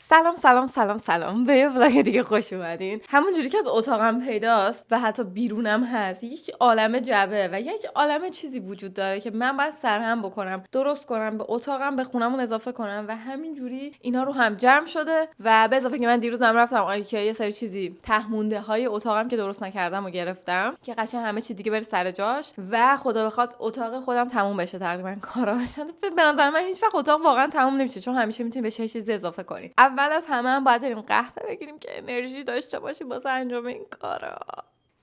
سلام به یه ولاگ دیگه خوش اومدین. همونجوری که از اتاقم پیداست و حتی بیرونم هست، یک عالمه جعبه و یک عالمه چیزی وجود داره که من باید سرهم بکنم، درست کنم، به اتاقم به خونمون اضافه کنم و همینجوری اینا رو هم جمع شده. و به اضافه که من دیروزم رفتم آیکیا یه سری چیزی تهمونده های اتاقم که درست نکردم و گرفتم که قشنگ همه چی دیگه بره سر جاش و خدا بخواد اتاق خودم تموم بشه، تقریبا کاراش. به نظر من هیچ وقت اتاق واقعا تموم نمیشه، چون همیشه میتونی به چه چیزی اضافه کنی. اول از همه هم باید بریم قهوه بگیریم که انرژی داشته باشیم واسه انجام این کارا.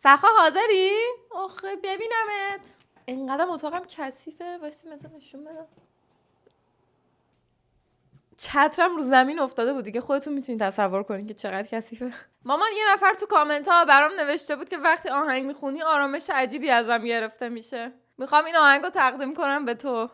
سخا حاضری؟ آخه ببینمت. اینقدر اتاقم کثیفه. واسه مثلا نشون بدم. چترم رو زمین افتاده بود دیگه، خودتون میتونید تصور کنین که چقدر کثیفه. مامان یه نفر تو کامنت ها برام نوشته بود که وقتی آهنگ میخونی آرامش عجیبی ازم گرفته میشه. میخوام این آهنگو تقدیم کنم به تو.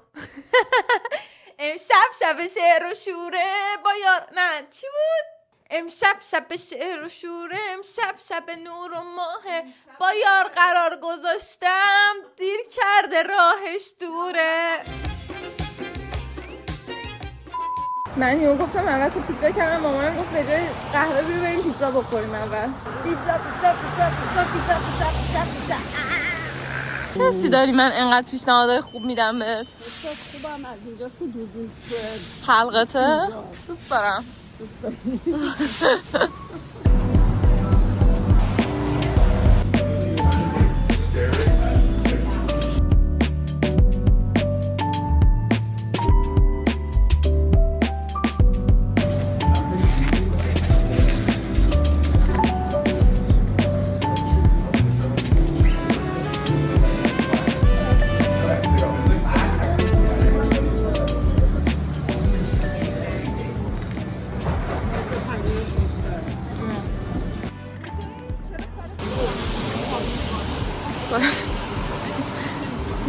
امشب شب شعر و شوره با یار نه چی بود؟ امشب شب شعر و شوره، امشب شب نور و ماه، با یار قرار گذاشتم، دیر کرده راهش دوره. من یهو گفتم اول پیتزا کردم، مامانم گفت به جای قهوه بیا بریم پیتزا بخوریم. اول پیتزا. چه حسی داری من انقدر پیشنهادهای خوب میدم بهت؟ خوبم از اینجاست که دوزی حلقته؟ دوست دارم.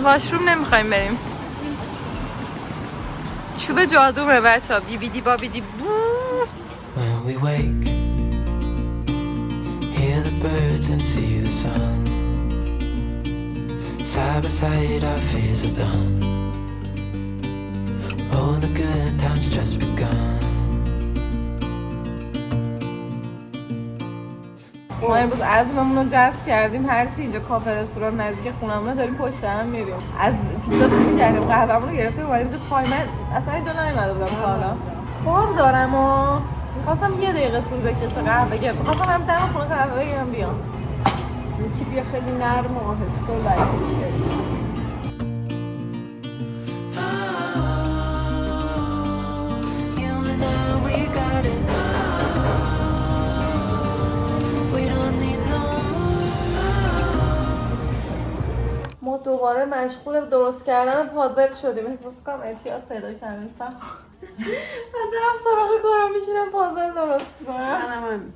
واشروم نمیخوایم بریم. چوب جادومه بچه ها. بیبیدی بابیدی بو. When we wake, hear the birds and see the sun. Side by side our fears are done. All the good times just begun. ما امروز عزممون رو جذب کردیم، هرچی اینجا کافه رستوران نزدیک خونمونه داریم پشت هم میریم. از پیتزا شروع کردیم، قهوه‌مون رو گرفتیم اومدیم تو پای. من اصلا اینجا نیومده بودم تا حالا. خواب دارم و می‌خواستم یه دقیقه طول بکشه قهوه بگیرم. می‌خواستم هم دم خونه قهوه بگیرم بیام. یکی بیا خیلی نرم و آهسته و لطیفه. ما دوباره مشغول درست کردن پازل شدیم. احساس کنم اعتیاد پیدا کردیم. من دارم سراغ کارم میشینم پازل درست کنم.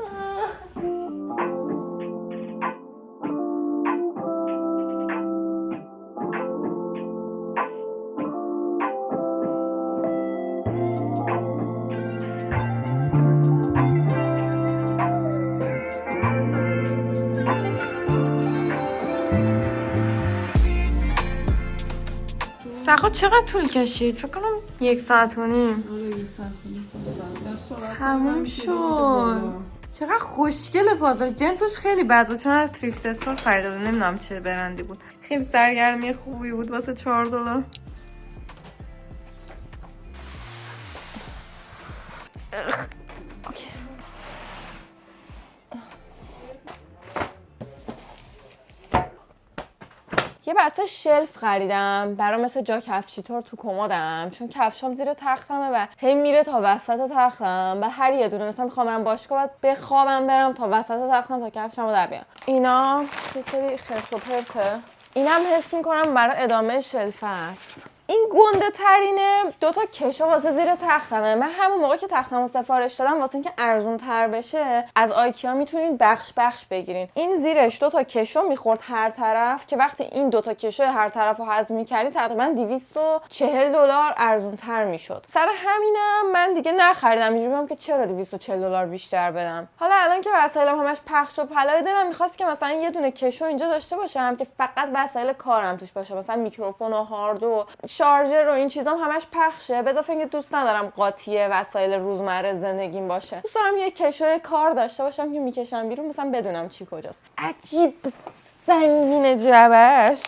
سخا چقدر طول کشید؟ فکر کنم 1 ساعت و نیم. آره 1 ساعت و نیم. تموم شد. چقدر خوشگله پازل. جنسش خیلی بد بود چون از تریفت استور خریده بود. نمیدونم چه برندی بود. خیلی سرگرمی خوبی بود واسه $4. اوکی. یه بسته شلف خریدم برای مثل جا کفشیطور تو کمدم، چون کفشام زیر تختمه و هی میره تا وسط تختم و هر یه دونه مثلا میخوام برم باشگاه باید بخوابم برم تا وسط تختم تا کفشمو در بیارم. اینا یه سری خرت و پرته. اینم حس میکنم برای ادامه شلفه است. این گنده ترینه. 2 تا کشو واسه زیر تختمه. من همون موقع که تختمو سفارش دادم واسه اینکه ارزون تر بشه از آیکیا میتونین بخش بگیرین. این زیرش 2 تا کشو میخورد هر طرف که وقتی این 2 تا کشو هر طرفو هضم میکردی تقریبا $240 ارزون تر میشد. سر همینم من دیگه نخریدم. اینجوریام که چرا $240 بیشتر بدم. حالا الان که وسایلم همش پخش و پلای دلم میخواست که مثلا یه دونه کشو اینجا داشته باشم که فقط وسایل کارم توش باشه، مثلا میکروفون و هارد و شارژر و این چیزام همش پخشه، به اضافه اینکه دوست ندارم قاطی وسایل روزمره زندگیم باشه. دوست دارم یه کشوی کار داشته باشم که میکشم بیرون، مثلا بدونم چی کجاست. عجیب سنگین جبش.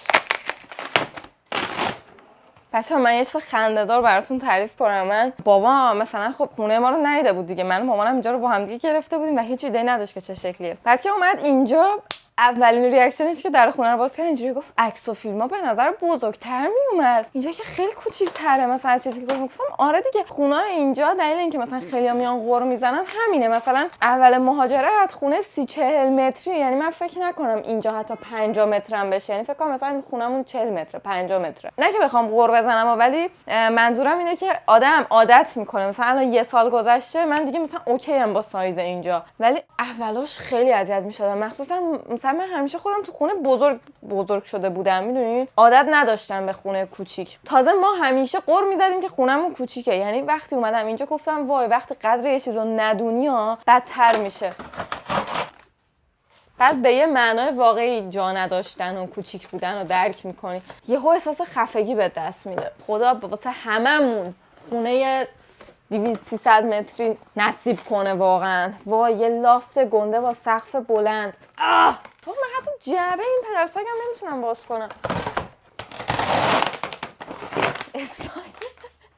بچه‌ها من یه چیز خنده‌دار براتون تعریف کنم. من بابا مثلا خب خونه ما رو ندیده بود دیگه، من و مامانم اینجا رو با هم دیگه گرفته بودیم و هیچ ایده نداشت که چه شکلیه. بعد که اومد اینجا اولین ریاکشنش که در خونه رو باز کرد اینجوری گفت عکس و فیلم‌ها به نظر بزرگتر میومد، اینجا که خیلی کوچیک‌تره مثلا از چیزی که گفتم. آره دیگه خونه اینجا دلیل اینکه مثلا خیلی‌ها میان غور میزنن همینه. مثلا اول مهاجرت خونه 30-40 متری، یعنی من فکر نکنم اینجا حتی 50 متر هم بشه، یعنی فکر کنم مثلا خونمون 40 متره 50 متره. نه که بخوام غور بزنم ولی منظورم اینه که آدم عادت میکنه. مثلا الان یه سال گذشته من دیگه مثلا اوکی ام با سایز اینجا، ولی اولاش خیلی اذیت میشدم. مخصوصا من همیشه خودم تو خونه بزرگ شده بودم، میدونین عادت نداشتم به خونه کوچیک. تازه ما همیشه قر میزدیم که خونمون کوچیکه، یعنی وقتی اومدم اینجا گفتم وای وقتی قدر یه چیزو ندونی ها بدتر میشه. بعد به یه معنای واقعی جا نداشتن و کوچیک بودن رو درک میکنی، یهو احساس خفگی به دست میده. خدا واسه هممون خونه 200-300 متری نصیب کنه واقعا. وای یه لافت گنده با سقف بلند. من حتی جعبه این پدرسگم نمیتونم باز کنم.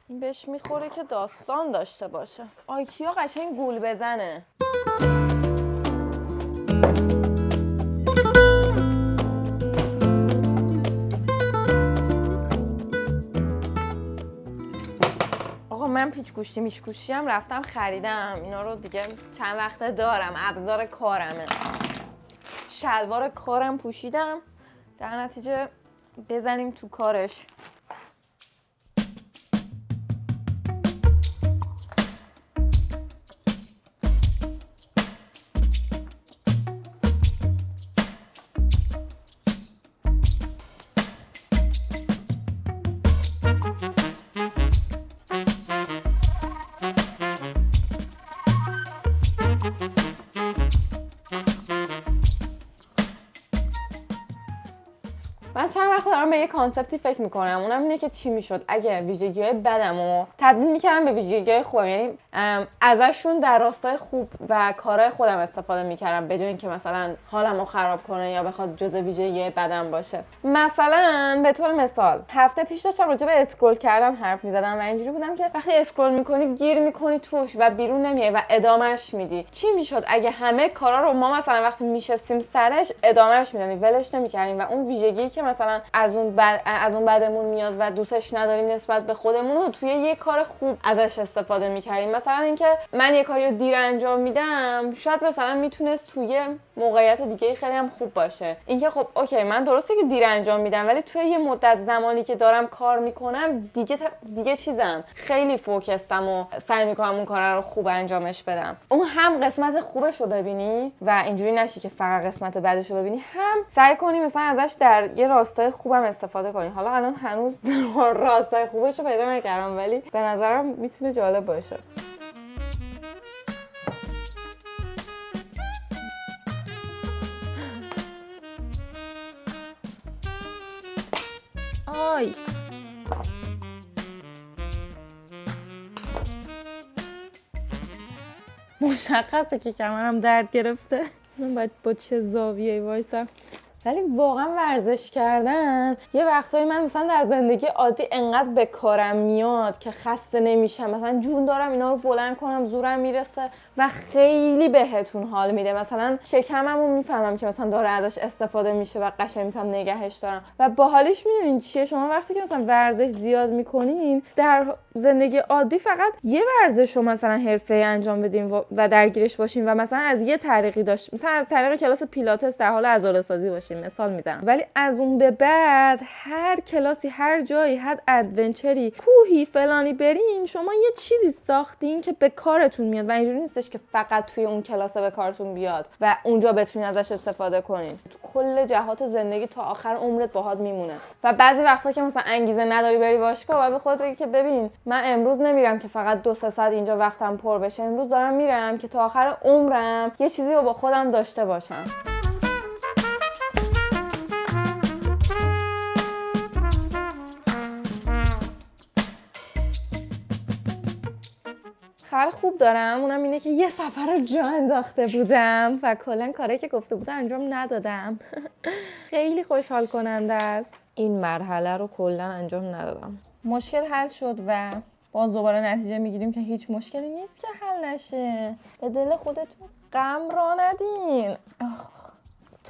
این بهش میخوره که داستان داشته باشه. آیکیا قشنگ گول بزنه. من پیچ گوشتی هم رفتم خریدم، اینا رو دیگه چند وقته دارم، ابزار کارمه. شلوار کارم پوشیدم، در نتیجه بزنیم تو کارش. من چند وقت دارم به یه کانسپتی فکر میکنم، اونم اینه که چی میشد اگه ویژگی‌های بدمو تبدیل میکردم به ویژگی‌های خوبم، یعنی ازشون در راستای خوب و کارهای خودم استفاده میکردم به جای اینکه مثلا حالمو خراب کنه یا بخواد جزء ویژگی بدم باشه. مثلا به طور مثال هفته پیش داشتم راجع به اسکرول کردن حرف میزدم و اینجوری بودم که وقتی اسکرول میکنی گیر میکنی توش و بیرون نمیای و ادامهش میدی. چی میشد اگه همه کارا رو ما مثلا وقتی میشستیم سرش ادامهش میدادیم، ولش نمیکردیم و اون ویژگی که مثلا از اون بعدمون میاد و دوستش نداریم نسبت به خودمون رو توی یه کار خوب ازش استفاده میکردیم. مثلا اینکه من یه کاری رو دیر انجام میدم شاید مثلا میتونست توی موقعیت دیگه خیلی هم خوب باشه. اینکه خب اوکی من درسته که دیر انجام میدم ولی توی یه مدت زمانی که دارم کار میکنم دیگه چیزم خیلی فوکسم و سعی میکنم اون کار رو خوب انجامش بدم. اون هم قسمت خوبش رو ببینی و اینجوری نشی که فقط قسمت بدش رو ببینی، هم سعی کنی مثلا ازش در یه راستای خوبم استفاده کنی. حالا الان هنوز راستای خوبش رو پیدا نکردم ولی به نظرم میتونه جالب باشه. آی مشخصه که کمرم درد گرفته. من باید با چه زاویه‌ای وایسم. ولی واقعا ورزش کردن یه وقتایی من مثلا در زندگی عادی انقدر به کارم میاد که خسته نمیشم، مثلا جون دارم اینا رو بلند کنم زورم میرسه و خیلی بهتون حال میده. مثلا شکممو میفهمم که مثلا داره ازش استفاده میشه و قشنگ میتونم نگهش دارم و باحالیش. میدونین چیه؟ شما وقتی که مثلا ورزش زیاد میکنین در زندگی عادی فقط یه ورزش رو مثلا حرفه‌ای انجام بدین و درگیرش باشین و مثلا از یه طریقی داشت مثلا از طریق کلاس پیلاتس در حال عضله‌سازی باشین مثال میزنم، ولی از اون به بعد هر کلاسی هر جایی هر ادونچری کوهی فلانی برین شما یه چیزی ساختین که به کارتون میاد و اینجوری نیستش که فقط توی اون کلاس به کارتون بیاد و اونجا بتونین ازش استفاده کنین، تو کل جهات زندگی تا آخر عمرت باهات میمونه. و بعضی وقتا که مثلا انگیزه نداری بری باشگاه و به خودت بگی که ببین من امروز نمیرم که فقط 2-3 ساعت اینجا وقتم پر بشه، امروز دارم میرم که تا آخر عمرم یه چیزی رو با خودم داشته باشم. خبر خوب دارم، اونم اینه که یه سفر رو جا انداخته بودم و کلا کاری که گفته بودم انجام ندادم. خیلی خوشحال کننده است. این مرحله رو کلا انجام ندادم. مشکل حل شد و باز دوباره نتیجه میگیریم که هیچ مشکلی نیست که حل نشه. به دل خودتون غم را ندین.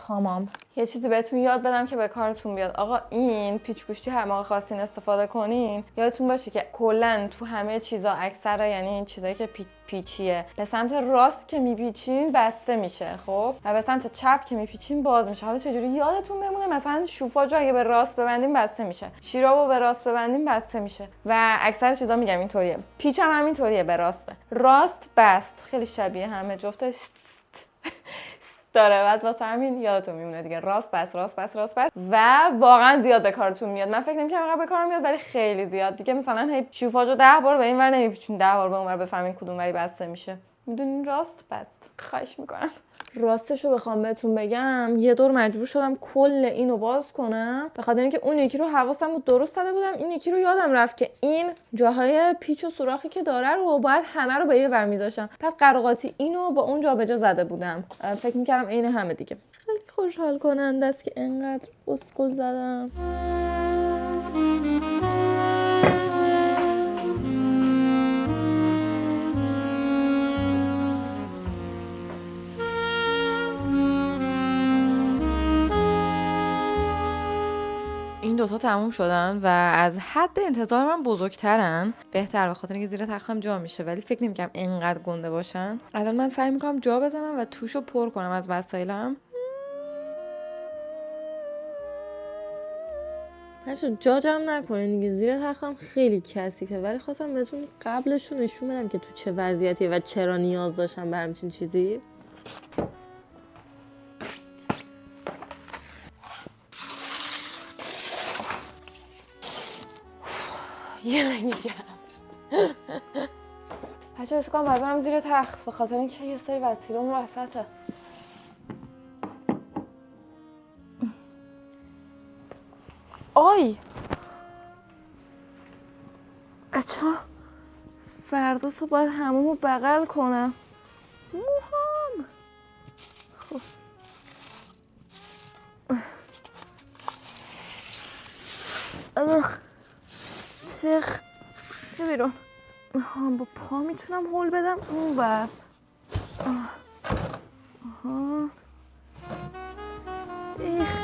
تمام. یه چیزی بهتون یاد بدم که به کارتون بیاد. آقا این پیچ گوشتی هر موقع خواستین استفاده کنین یادتون باشه که کلا تو همه چیزا اکثر یعنی این چیزایی که پیچیه به سمت راست که میپیچین بسته میشه، خب، و به سمت چپ که میپیچین باز میشه. حالا چجوری یادتون بمونه؟ مثلا شوفاژو اگه به راست ببندیم بسته میشه، شیرابو به راست ببندیم بسته میشه و اکثر چیزا میگم اینطوریه. پیچ هم همینطوریه، به راسته. راست بست، خیلی شبیه همه جفتش داره. بعد واسه همین یادتون میمونه دیگه، راست بس راست بس راست بس و واقعا زیاد به کارتون میاد. من فکر نمی‌کنم انقدر به کارم میاد ولی خیلی زیاد دیگه. مثلا هی شوفاژو 10 بار به این ور نمیپیچون، 10 بار به اون ور بفهمین کدوم وری بسته میشه. میدونین راست بس. خواهش میکنم. راستشو بخوام بهتون بگم یه دور مجبور شدم کل اینو باز کنم به خاطر اینکه اون یکی رو حواسم بود درست زده بودم، این یکی رو یادم رفت که این جاهای پیچ و سوراخی که داره رو باید همه رو به یه ور میذاشم. پس قراقاتی اینو با اون جابجا زده بودم. فکر میکردم عین همه دیگه. خیلی خوشحال کننده است که اینقدر اسکل زدم. این دوتا تموم شدن و از حد انتظار من بزرگترن. بهتر، به خاطر اینکه زیر تختم جا میشه، ولی فکر نمی‌کنم اینقدر گنده باشن. الان من سعی میکنم جا بزنم و توشو پر کنم از وسایلم. بچه‌ها جا جمع نکنین دیگه، زیر تختم خیلی کثیفه، ولی خواستم بهتون قبلشون نشون بدم که تو چه وضعیتیه و چرا نیاز داشتم به همچین چیزی. یه لنگی جمع. بچه حس کنم باید برم زیر تخت به خاطر اینکه یه سری وسیله اون وسطه. آی بچه فردا صبح باید همومو بغل کنم. موهام خب تخ چه بیرون. با پا میتونم هول بدم اون بر. ایخ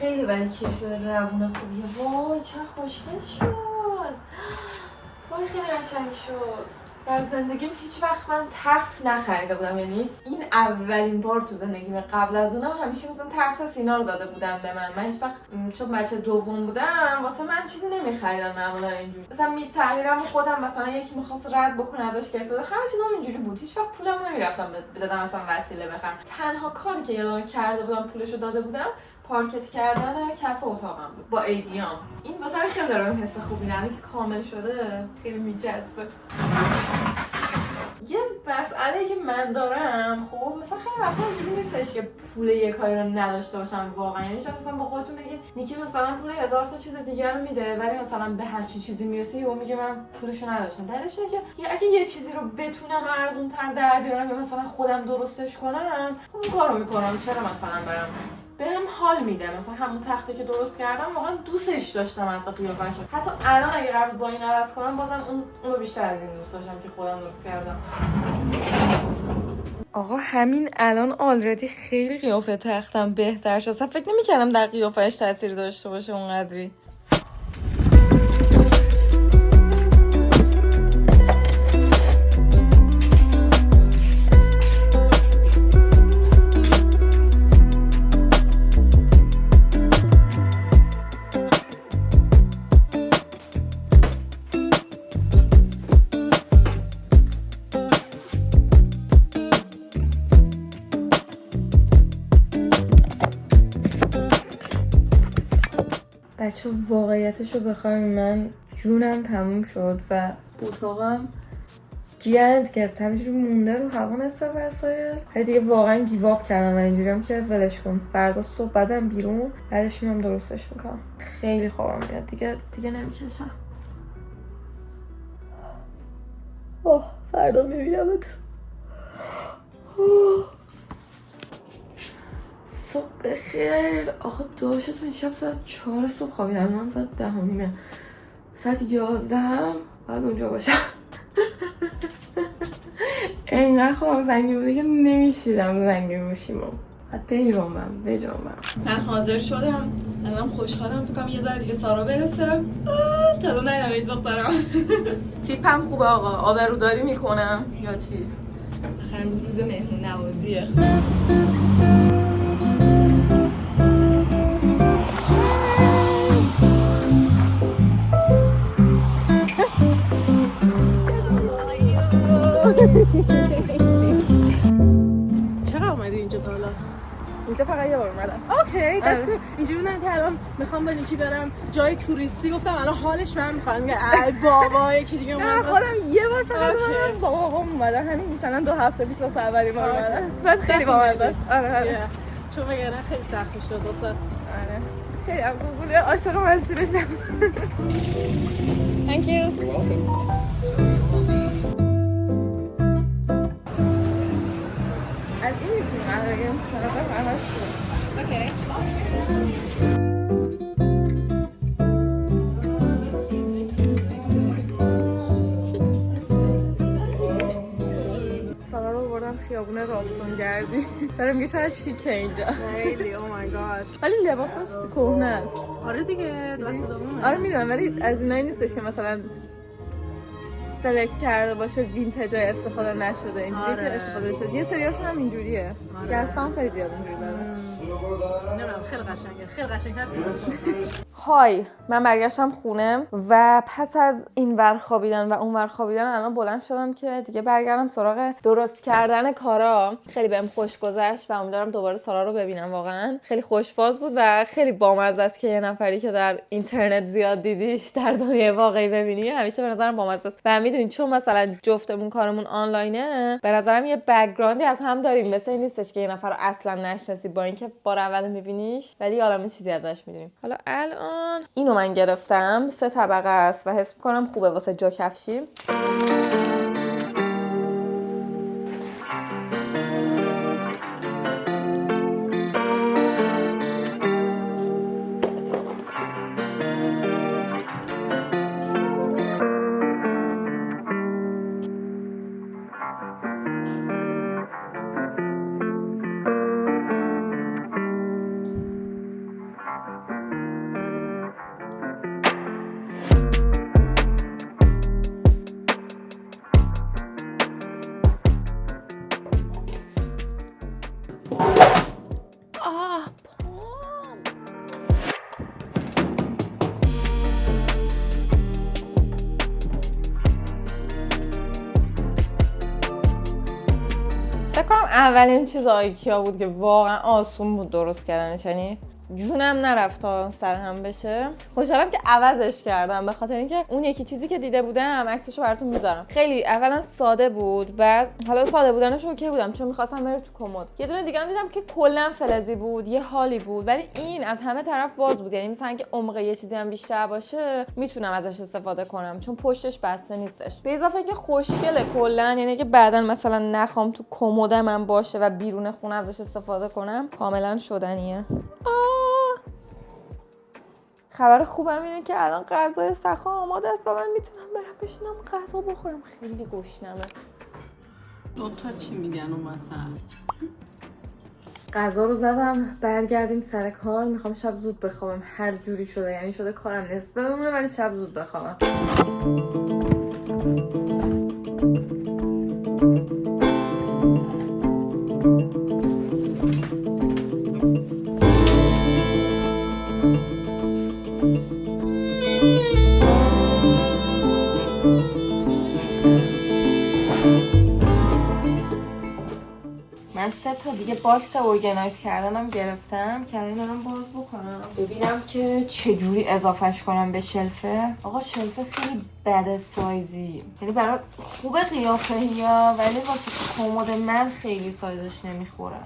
خیلی ولی کشو روونه خوبیه. وای چه خوشگل شد. وای خیلی قشنگ شد. در زندگیم هیچ وقت من تخت نخریده بودم، یعنی این اولین بار تو زندگیم. قبل از اونم همیشه مثلا تخت سینا رو داده بودن به من هیچ وقت چون بچه دوم بودم واسه من چیزی نمیخریدن معمولا اینجوری. مثلا میز تحریرم خودم مثلا یکی می‌خواست رد بکنه ازش گرفته بودم، همه چیزام اینجوری بود. هیچ وقت پولمو نمیرفتم بدم مثلا وسیله بخرم. تنها کاری که یادم کرده بودم پولشو داده بودم پارکت کردن کف اتاقم بود با ایدیام. این واسه من خیلی داره حس خوبی نه که کامل شده، خیلی میچسبه. یه مسئله که من دارم خب مثلا خیلی وقتا اینجوری نیستش که پول یه کاری رو نداشته باشم واقعا. یعنی شاید مثلا با خودتون بگید نیکی مثلا پول 1000 تا چیز دیگه رو میده ولی مثلا به همچین چیزی میرسه یا میگه من پولشو نداشتم. دلیلش اینه که اگه یه چیزی رو بتونم ارزون‌تر در بیارم یا مثلا خودم درستش کنم خب اون کارو میکنم. چرا مثلا برم بهم حال میده. مثلا همون تخته که درست کردم واقعا دوستش داشتم، حتی قیافه‌شو. حتی الان اگه قرار با این عوض کنم بازم اونو بیشتر از این دوست داشتم که خودم درست کردم. آقا همین الان آلردی خیلی قیافه تختم بهتر شد. اصلا فکر نمی‌کردم در قیافه‌اش تاثیر داشته باشه اونقدری. بچه واقعیتشو بخوایم من جونم تموم شد و اتاقم گند گرفت، همینجوری مونده رو هوا نصف وسایل. ولی دیگه واقعا گیواب کردم و اینجوریم که ولش کن، فردا صبح بعدم بیرون، بعدش میام درستش میکنم. خیلی خوابم میاد دیگه نمیکشم. اوه فردا میبینمت. صبح بخیر. آقا داشتون شب ساعت 4 صبح خوابیدم، من ساعت 10:30، ساعت 11 باید اونجا باشم. اینقدر خوابم زنگی بوده که نمیشیدم زنگی گوشیمو. بعد بجنبم. من حاضر شدم، الان خوشحالم، فکرم یه ذره دیگه سارا برسه. تا نیدم ایز دخترم. تیپم خوبه آقا، آبروداری میکنم یا چی؟ آخر امروز روز مهمون نوازیه. چرا اومدی اینجا تا حالا؟ اینجا فقط یه بار اومدم. اوکی دست کن. اینجوری بودم که الان میخوام با نیکی برم جای توریستی، گفتم الان حالش من میخوام میگه ای بابا یکی دیگه نه اومد. خودم یه بار فقط اومدم با بابام اومدم، همین مثلا 2 هفته پیش واسه اولین بار اومدم. بعد خیلی بامزه. آره چون وگرنه خیلی سخت میشد واسه. آره خیلی هم گوگل عاشق مسیرشم. Thank you. You're welcome. از این میتونیم بگیم طرف همش خوبه. اوکی. سارا رو بردم خیابون رابسون گردی. داره میگه چرا شیکه اینجا. خیلی او مای گاد. ولی لباسش کهنه است. آره دیگه دست دومه. آره میدونم ولی از اینایی نیستش که مثلا سلکت کرده باشه وینتجای استفاده نشده، اینجوری که استفاده شده. یه سریاشون هم اینجوریه. دستام خیلی زیاد اینجوری داره. نمیدونم خیلی قشنگه. خیلی قشنگ هست. های من برگشتم خونه و پس از این ور خوابیدن و اون ور خوابیدن الان بلند شدم که دیگه برگردم سراغ درست کردن کارا. خیلی بهم خوش گذشت و امیدوارم دوباره سارا رو ببینم. واقعا خیلی خوشفاز بود و خیلی بامزه است که یه نفری که در اینترنت زیاد دیدیش در دنیای واقعی ببینی. همیشه به نظرم بامزه است و میدونید چون مثلا جفتمون کارمون آنلاینه به نظرم یه بک‌گراندی از هم داریم، مثل این نیستش که یه نفر رو اصلا نشناسی با اینکه بار اول میبینیش ولی عالمه چیزی ازش میدونیم. حالا الان اینو من گرفتم، 3 طبقه است و حس می‌کنم خوبه واسه جا کفشی. فکر کنم اولین چیز آیکیا بود که واقعا آسون بود درست کردنش، یعنی جونم نرفت تا سر هم بشه. خوشحالم که عوضش کردم به خاطر اینکه اون یکی چیزی که دیده بودم عکسشو براتون میذارم. خیلی اولا ساده بود، بعد حالا ساده بودنش اوکی بودم چون می‌خواستم بره تو کمد. یه دونه دیگه هم دیدم که کلا فلزی بود، یه حالی بود، ولی این از همه طرف باز بود، یعنی مثلا اگه عمق یه چیزی هم بیشتر باشه میتونم ازش استفاده کنم چون پشتش بسته نیستش. به اضافه اینکه خوشگله کلا، یعنی که بعداً مثلا نخوام تو کمدم من باشه و بیرون خونه ازش استفاده کنم کاملا شدنیه. خبر خوبم اینه که الان غذای سخا آماده است و من میتونم برم بشینم غذا بخورم. خیلی گشنمه. دوتا چی میگن اون وسط؟ غذا رو زدم، برگردیم سر کار. میخوام شب زود بخوابم هر جوری شده، یعنی شده کارم نصفه بمونه ولی شب زود بخوابم. من 3 تا دیگه باکس اورگانایز کردنم گرفتم که الان دارم باز بکنم ببینم که چجوری اضافهش کنم به شلفه. آقا شلفه خیلی بد سایزی، یعنی برای خوب قیافه یا ولی واسه کمد من خیلی سایزش نمیخوره.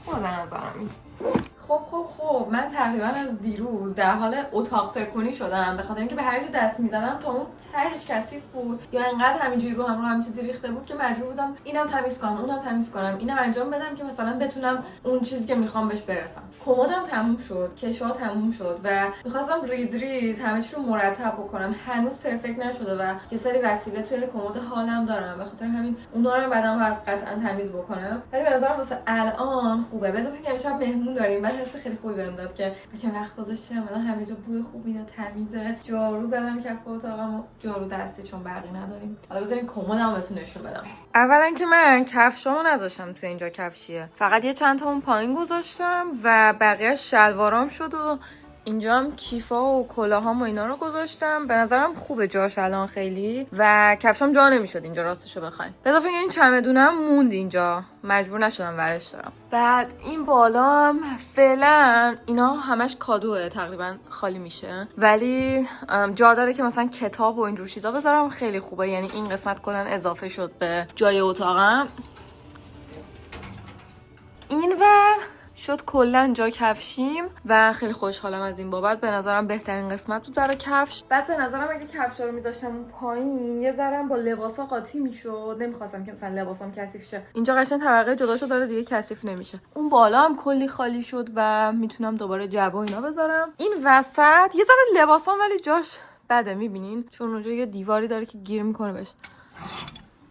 خوبه به نظرم این. خب من تقریبا از دیروز در حال اتاق تکونی شدم، به خاطر اینکه به هر چی دست میزدم تا اون تهش کثیف بود یا انقدر همینجوری رو همین چیزی ریخته بود که مجبور بودم اینم تمیز کنم اونم تمیز کنم، اینم انجام بدم که مثلا بتونم اون چیزی که میخوام بهش برسم. کمدم تموم شد، کشوها تموم شد و میخواستم ریز همه چی رو مرتب بکنم. هنوز پرفکت نشده و یه سری وسیله توی کمد حالم دارم، به خاطر همین اونا رو بعدم باید قطعا تمیز بکنم. ولی به نظرم واسه الان خوبه. بذار فکر کنم شب مهمون داریم، بعد حس خیلی خوبی بهم داد که چند وقت گذاشتم الان همه جا بوی خوب میاد، تمیزه. جارو زدم کف اتاقم، جارو دستی چون برقی نداریم. حالا بذارین کمدمو بهتون نشون بدم. اولا که من کفشامو نذاشتم تو اینجا کفشیه، فقط یه چند تا اون پایین گذاشتم و بقیه شلوارام شد و اینجا هم کیفا و کلاهام و اینا رو گذاشتم. به نظرم خوبه جاش الان خیلی و کفشام جا نمیشد اینجا راستشو بخواین. به اضافه این چمدونم موند اینجا، مجبور نشدم ورش دارم. بعد این بالام فعلا اینا همش کادوه، تقریبا خالی میشه، ولی جا داره که مثلا کتاب و اینجور چیزا بذارم. خیلی خوبه، یعنی این قسمت کلا اضافه شد به جای اتاقم. اینور شد کلا جا کفشیم و خیلی خوشحالم از این بابت. به نظرم بهترین قسمت بود برای کفش. بعد به نظرم اگه کفشا رو میذاشتم اون پایین یه ذرم با لباسا قاطی میشد، نمیخواستم که مثلا لباسام کثیف شه. اینجا قشنگ طبقه جداشو داره دیگه، کثیف نمیشه. اون بالا هم کلی خالی شد و میتونم دوباره جعبه و اینا بذارم. این وسط یه ذره لباسام ولی جاش بده، میبینین چون اونجا یه دیواری داره که گیر میکنه بهش.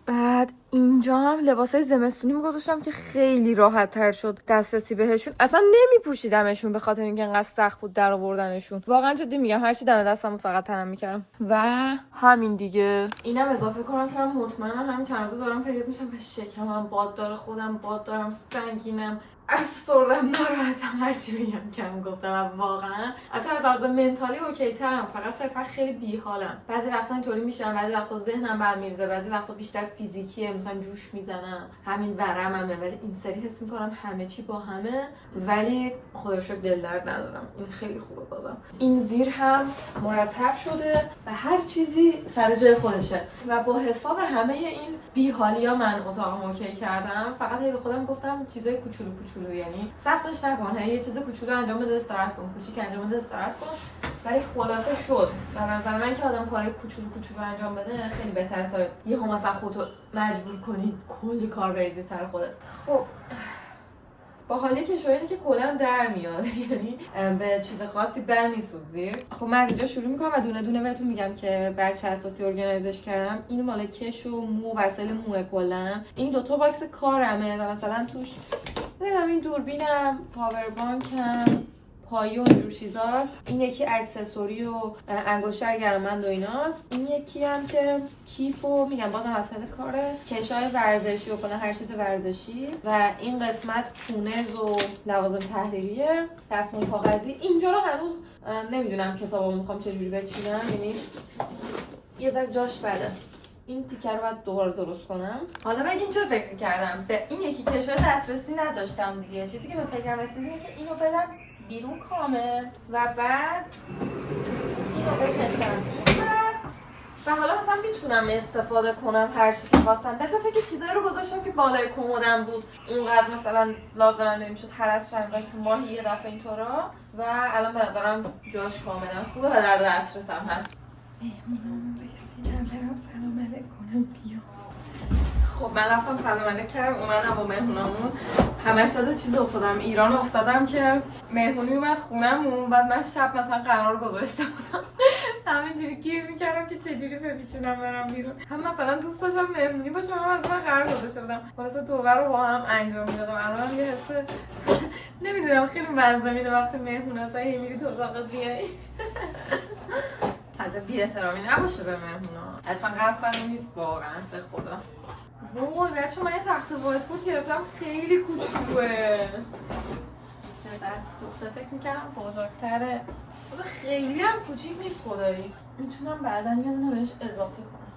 بعد اینجا هم لباسای زمستونی می‌گذاشتم که خیلی راحت تر شد دسترسی بهشون. اصلا نمیپوشیدمشون به خاطر اینکه انقدر سخت بود در آوردنشون. واقعا جدی میگم هرچی دم دستم فقط تنم میکردم. و همین دیگه. اینم اضافه کنم که من مطمئنم همین چند روزه دارم پریود میشم و شکمم باد داره، خودم باد دارم، سنگینم، افسردم، ناراحتم، هرچی بگم کم گفتم. و واقعا حتی از لحاظ منتالی اوکی ترم، فقط صرفا خیلی بیحالم. بعضی وقتا اینطوری میشم، بعضی وقتا ذهنم برمیریزه، بعضی وقتا بیشتر فیزیکیه، مثلا جوش میزنم، همین ورممه. ولی این سری حس میکنم همه چی با همه، ولی خدا رو شکر دل درد ندارم. این خیلی خوبه. بازم این زیر هم مرتب شده و هر چیزی سر جای خودشه و با حساب همه این بیحالیا من اتاقم اوکی کردم. فقط به خودم گفتم چیزای کوچولو یعنی سختش نکن، یه چیز کوچولو انجام بده استراحت کن، کوچیک انجام بده استراحت کن. ولی خلاصه شد و به نظر من که آدم کارهای کوچولو انجام بده خیلی بهتره تا یهو مثلا خودتو مجبور کنی کلی کار بریزی سر خودت. خب با حالی که شاید که کلا در میاد، یعنی به چیز خاصی بر نیست زیر. خب من از اینجا شروع میکنم و دونه دونه بهتون میگم که بر چه اساسی ارگانایزش کردم. این مال کش و مو وسایل موه کلا. این دوتا باکس کارمه و مثلا توش این دوربینم، پاور بانکم، پایه و اینجور چیزاست. این یکی اکسسوری و انگشتر گرممند و ایناست. این یکی هم که کیف و میگم بازم وسایل کاره، کشای ورزشی و کنه هر چیز ورزشی. و این قسمت پونز و لوازم تحریریه، دستمال کاغذی. اینجا رو هنوز نمیدونم کتابو میخوام چجوری بچینم، یعنی یه ذره جاش بده. این تیکه رو باید دوباره درست کنم. حالا بگین چه فکر کردم؟ به این یکی کشوی دسترسی نداشتم دیگه. چیزی که به فکرم رسید اینه که اینو بدم بیرون کامل و بعد اینو بکشم اینور و حالا مثلا میتونم استفاده کنم هر چی که خواستم. به اضافه که چیزایی رو گذاشتم که بالای کمدم بود، اونقدر مثلا لازم نمیشد هر از چند وقت ماهی یه دفعه اینطورا. و الان به نظرم جاش کاملا خوبه و در دسترسم هست. مهمونم رسیدن، برم سلام علیک کنم بیام. خب من رفتم سلام علیک کردم، اومدم با مهمونامون. همش یاد چیز افتادم، ایران افتادم که مهمونی اومد خونمون، بعد من شب مثلا قرار گذاشته بودم همینجوری گیر میکردم که چجوری بپیچونم برم بیرون. هم مثلا دوست داشتم مهمونی باشه، هم از من قرار گذاشته بودم. خلاص دوباره رو با هم انجام میدادم. الان یه حس نمیدونم خیلی مزه میده وقتی مهمون هست هی میری تو اتاقت بیای. حتی بی احترامی نباشه به مهمونا، اصلا قصدم نیست واقعا به خدا. وای بچه من یه تخت وایت بود گرفتم، خیلی کوچولوه. دست سوخته فکر میکردم بزرگتره، خیلی هم کوچیک نیست خدایی. میتونم بعدا یه دونه بهش اضافه کنم.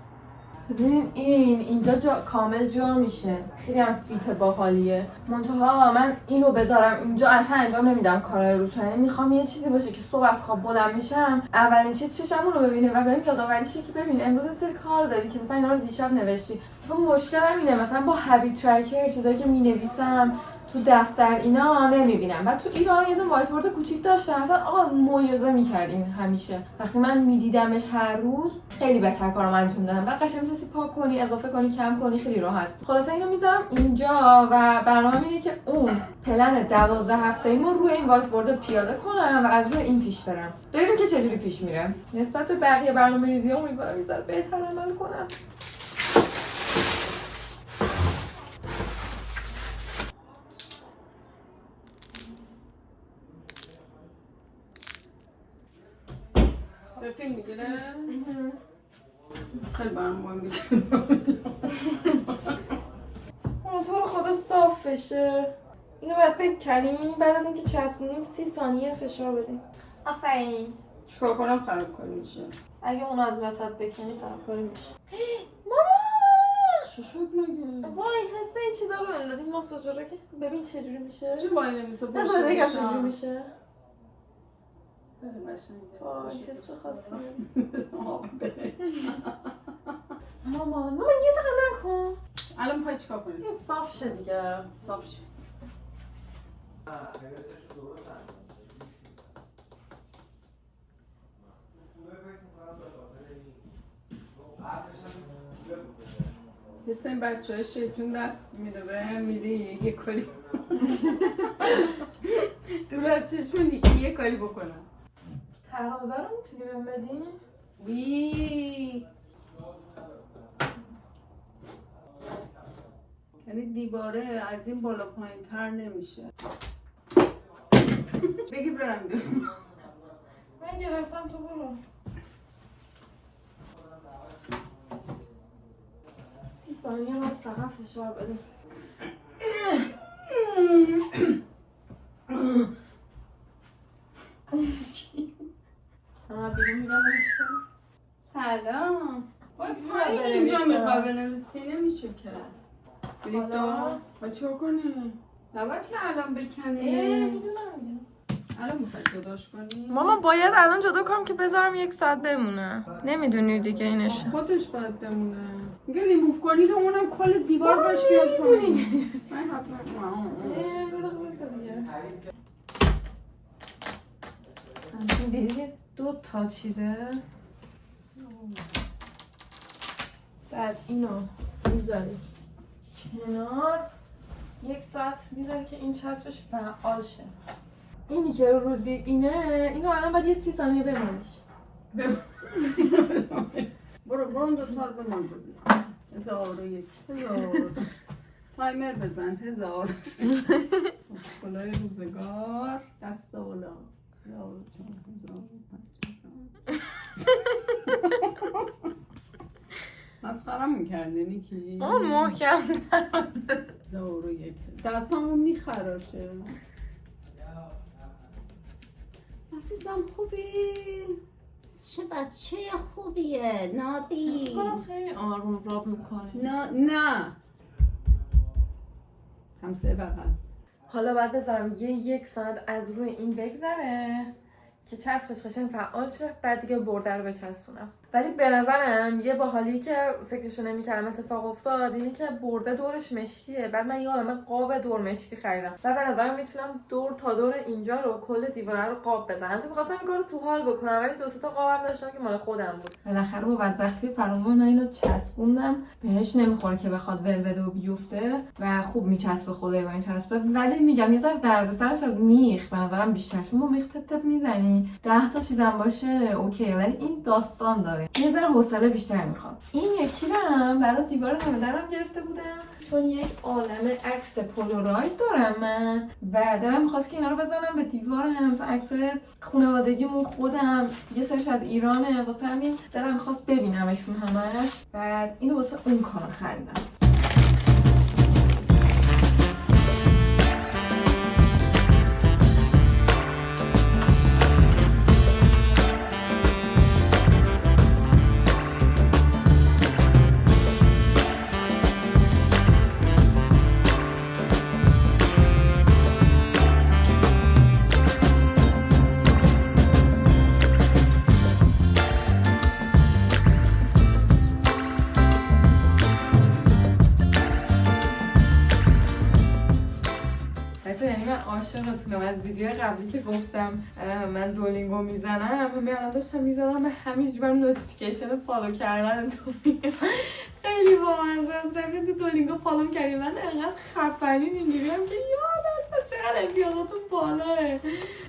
ببینین اینجا کامل جا میشه، خیلی هم فیت باحالیه. منتها من اینو بذارم اینجا اصلا انجام نمیدم کارای روشنی. میخوام یه چیزی باشه که صبح از خواب بلند میشم اولین چیز چشمون رو ببینه و بهم یادآوری شه که ببین امروز یه سری کار داری که مثلا اینا رو دیشب نوشتی. چون مشکلم اینه مثلا با هابیت ترکر چیزایی که مینویسم تو دفتر اینا نمیبینم. بعد تو ایران یه دونه وایت بورد کوچیک داشتم، اصلا آقا موعظه می‌کردین همیشه. وقتی من میدیدمش هر روز خیلی بهتر کارم انجام دادم. بعد قشنگ می‌تونی پاک کنی، اضافه کنی، کم کنی، خیلی راحت. خلاصه اینو میذارم اینجا و برنامه‌م اینه که اون پلن 12 هفته‌ایمو روی این وایت بورد پیاده کنم و از روی این پیش برم. ببینیم که چجوری پیش میره. نسبت به بقیه برنامه‌ریزی‌ها امیدوارم یه بهتر عمل کنم. فیلم میگیره؟ خیلی برام مهم میگیره. تو رو خدا صاف بشه. اینو باید بکنیم، بعد از اینکه چسبونیم 30 ثانیه فشار بدیم. آفرین. چیکار کنم خرابکاری میشه؟ اگه اون از وسط بکنی خرابکاری میشه. مامان! چی شد مگه؟ وای حس این چیزا رو اندادیم ماساژور که ببین چجوری میشه. چه وای نمیسه باشه. نظر بگم چجوری میشه. وای حس خاصی. مامان مامان یه دقیقه نکن. الان میخوای چیکار کنی؟ این صاف شه دیگه. صاف شه. حس این بچه های شیطون دست میده به میری یه کاری دور از چشم یه کاری بکنم. ترازه رو میتونی بهم بدین؟ وی یعنی دیواره از این بالا پایین تر نمیشه. بگی برم بیرون. من گرفتم تو برو. 30 ثانیه باید فقط فشار بدیم. بیرون میدمش کنم. سلام. وای اینجا میخواه بنویسی نمیشه که. بریتا باید چه کنی؟ نباید که الان بکنی. میدونم. الان میخوای جداش کنی؟ ماما باید الان جدا کنم که بذارم 1 ساعت بمونه. نمیدونی دیگه اینش. خودش باید بمونه. میگه ریموف کنی که اونم کل دیوار باش بیاد پایین. من حتما دیگه 2 تا چیزه. بعد اینو میذاری کنار 1 ساعت میذاری که این چسبش فعال شه. اینی که رو اینه اینو الان باید 30 ثانیه بمونیش. برو اون 2 تا رو بمان ببین. 1001 تایمر بزن 1000 اسکولای روزگار دست بالا مسخرم میکرده نیکی. اون محکم 1001 دستامو میخراشه. عزیزم خوبی؟ چه بچه خوبیه نادی. خیلی آروم راب میکنه. نه همسه بغل. حالا باید بذارم 1 ساعت از روی این بگذره که چسبش قشنگ فعال شه، بعد دیگه برده رو بچسبونم. ولی به نظرم یه باحالی که فکرشو نمی‌کردم اتفاق افتاد اینه که برده دورش مشکیه. بعد من یه عالمه قاب دور مشکی خریدم و به نظرم میتونم دور تا دور اینجا رو کل دیواره رو قاب بزنم. تو می‌خواستم این کارو تو حال بکنم ولی 2 تا قابم داشتم که مال خودم بود. بالاخره با بدبختی فراوان اینو چسبوندم. بهش نمیخوره که بخواد ول بده و بیفته و خوب میچسبه خدای با این چسبه. ولی میگم یه ذره دردسرش از میخ به نظرم بیشتر. چون با میخ تپ میزنی 10 تا چیزم باشه اوکی، ولی این داستان داره. یه ذره حوصله بیشتر میخواد. این یکی رو هم برای دیوار همه درم گرفته بودم چون یک عالمه عکس پولاروید دارم من و دلم میخواست که اینا رو بزنم به دیوار هم، مثلا عکس خانوادگیمون خودم یه سرش از ایرانه، واسه همین دلم میخواست ببینمشون همش. بعد اینو واسه اون کار خریدم. عاشقتونم. از ویدیو قبلی که گفتم من دولینگو میزنم، همین الان داشتم میزدم به همینجوری برام نوتیفیکیشن فالو کردنتون میاد. خیلی بامزه رفتین تو دولینگو فالو کردین. من انقدر خفنین اینجوری هم که یادت چقدر امتیازاتون بالاه.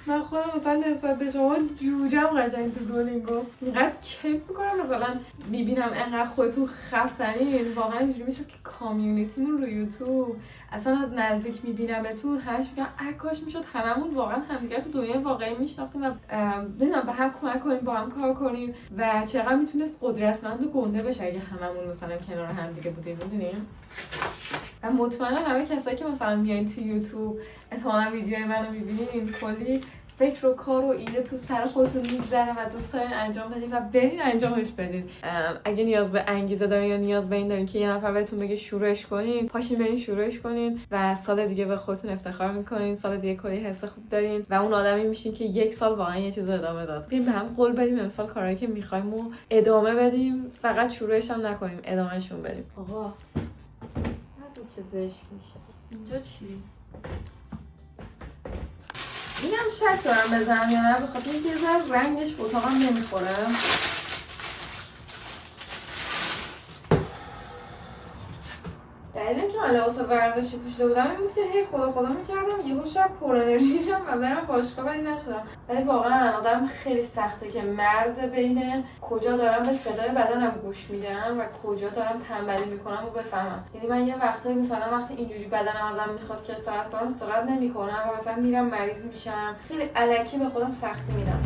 من خودم مثلا نسبت به شما جوجم قشنگ تو دولینگو. اینقدر کیف میکنم مثلا میبینم انقدر خودتون خفنین. واقعا اینجوری میشه که کامیونیتیمون رو یوتیوب اصلا از نزدیک میبینمتون، همش میگم کاش میشد هممون واقعا همدیگه تو دنیای واقعی میشناختیم و نمیدونم به هم کمک کنیم، با هم کار کنیم و چقدر میتونست قدرتمند و گنده بشه اگه هممون مثلا کنار هم دیگه بودیم. میدونیم و مطمئنم همه کسایی که مثلا میایین تو یوتیوب احتمالاً ویدیوهای منو میبینین کلی فکر و کار و ایده تو سر خودتون میگذره و دوست دارین انجام بدین و برین انجامش بدین. اگه نیاز به انگیزه دارین یا نیاز به این دارین که یه نفر بهتون بگه شروعش کنین، پاشین برین شروعش کنین و سال دیگه به خودتون افتخار میکنین. سال دیگه کلی حس خوب دارین و اون آدمی میشین که یک سال واقعا یه چیزو ادامه داد. بیاین به هم قول بدیم امسال کارهایی که میخوایم و ادامه بدیم، فقط شروعش هم نکنیم، ادامهشون بدیم. آقا هر که زشت میشه. اینجا چی؟ اینم شک دارم بزنم یا نه، بخاطر اینکه یه ذره رنگش به اتاقم نمیخوره. دلیل اینکه من لباس ورزشی پوشیده بودم این بود که هی خدا میکردم یهو شب پر انرژی شم و برم باشگاه ولی نشدم. ولی واقعا آدم خیلی سخته که مرز بین کجا دارم به صدای بدنم گوش میدم و کجا دارم تنبلی میکنم و بفهمم. یعنی من یه وقتایی مثلا وقتی اینجوری بدنم ازم میخواد که استراحت کنم استراحت نمیکنم و مثلا میرم مریض میشم. خیلی الکی به خودم سختی میدم.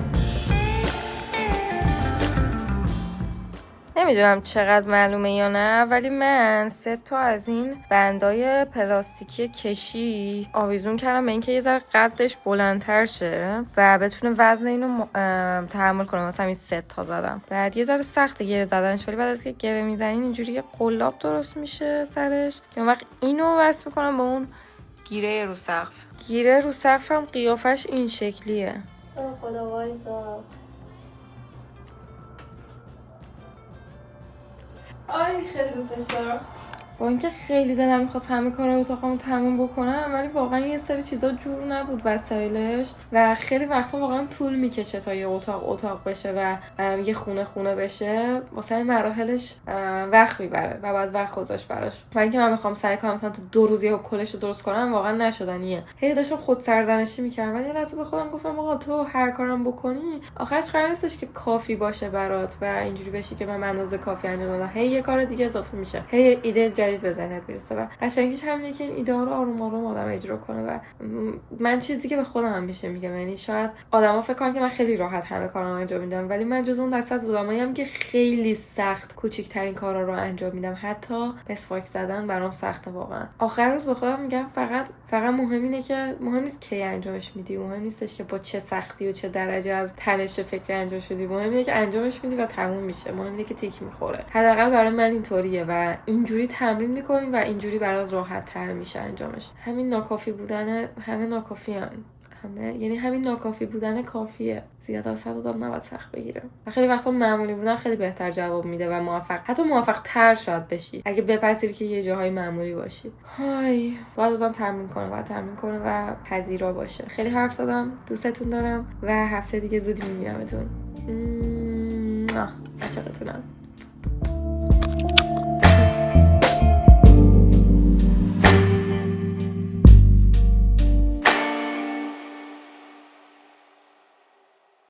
نمیدونم چقدر معلومه یا نه، ولی من 3 تا از این بندای پلاستیکی کشی آویزون کردم به اینکه یه ذره قدش بلندتر شه و بتونه وزن اینو تحمل کنه. مثلا این 3 تا زدم. بعد یه ذره سخته گره زدنش، ولی بعد از که گره میزنین اینجوری یه قلاب درست میشه سرش که اون وقت اینو وصل میکنم به اون گیره رو سقف. گیره رو سقف هم قیافش این شکلیه. خدا وایسا. آی خیلی دوستش دارم. با اینکه خیلی دلم میخواست همه کارهای اتاقمو تموم بکنم ولی واقعا یه سری چیزا جور نبود وسایلش و خیلی وقتا واقعا طول میکشه تا یه اتاق بشه و یه خونه بشه. واسه این مراحلش وقت میبره و بعد وقت گذاشت براش. و اینکه من میخوام سعی کنم مثلا 2 روز یه کلش رو درست کنم واقعا نشدنیه. هی داشتم خود سرزنشی میکردم ولی یه لحظه به خودم گفتم آقا تو هر کارم بکنی آخرش قرار نیستش که کافی باشه برات و اینجوری بشی که من اندازه کافی انجام دادم. هی یه کار دیگه اضافه میشه. هی ایده جدید به ذهنت میرسه و قشنگیش همینه که این ایده ها رو آروم آروم آدم اجرا کنه. و من چیزی که به خودم هم میشه میگم، یعنی شاید آدما فکر کنن که من خیلی راحت همه کارا رو انجام میدم ولی من جز اون دسته از آدماییم که خیلی سخت کوچیک‌ترین کارا رو انجام میدم. حتی مسواک زدن برام سخته واقعا. آخر روز به خودم میگم فقط مهم نیست کی انجامش میدی، مهم نیستش که با چه سختی و چه درجه از تنش فکر انجام شدی، مهم اینه که انجامش میدی و تموم میشه. مهم اینه که تیک میخوره. حداقل برای من اینطوریه و اینجوری تمرین میکنی و اینجوری برات راحت تر میشه انجامش. همین ناکافی بودن همه ناکافیان. یعنی همین ناکافی بودن کافیه. زیاد از حد آدم نباید سخت بگیره. و خیلی وقتا معمولی بودن خیلی بهتر جواب میده و موفق تر شاید بشی اگه بپذیری که یه جاهای معمولی باشی. های باید آدم تمرین کنه و پذیرا باشه. خیلی حرف زدم. دوستتون دارم و هفته دیگه زود میبینمتون. عاشقتونم.